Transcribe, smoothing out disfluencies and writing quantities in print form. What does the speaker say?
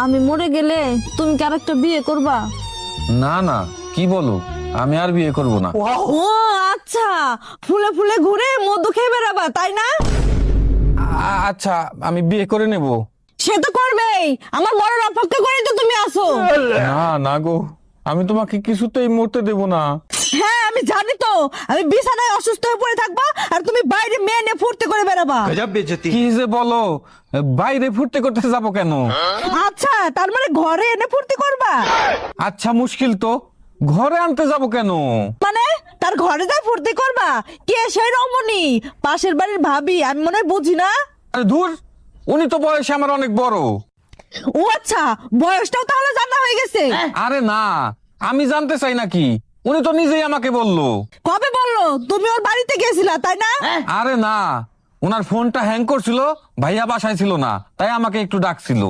আমি মরে গেলে তুমি কি আরেকটা বিয়ে করবা? না না, কি বলো, আমি আর বিয়ে করব না। ও আচ্ছা, ফুলে ফুলে ঘুরে মধু খেয়ে বেড়াবা তাই না? আচ্ছা, আমি বিয়ে করে নেব। সে তো করবেই, আমার মরার অপেক্ষা করে তো তুমি আসো। না না গো, আমি তোমাকে কিছুতেই মরতে দেব না। হ্যাঁ আমি জানি তো, আমি বিছানায় অসুস্থ হয়ে পড়ে থাকবা আর তুমি বাইরে মেয়ে নিয়ে ফুর্তি করে বেড়াবা। কি যে বলো, বাইরে ফুর্তি করতে যাব কেন? আচ্ছা তার মানে ঘরে এনে ফুর্তি করবা? আচ্ছা মুশকিল তো, ঘরে আনতে যাব কেন? মানে তার ঘরে যা ফুর্তি করবা? কে সেই রমণী? পাশের বাড়ির ভাবি? আমি মনে হয় বুঝি না। আরে ধুর, উনি তো বয়সে আমার অনেক বড়। ও আচ্ছা, বয়সটাও তাহলে জানা হয়ে গেছে। আরে না, আমি জানতে চাই নাকি, উনি তো নিজেই আমাকে বললো। কবে বললো? তুমি ওর বাড়িতে গেছিলা তাই না? আরে না, ওনার ফোনটা হ্যাং করছিল, ভাইয়া বাসায় ছিল না, তাই আমাকে একটু ডাকছিল।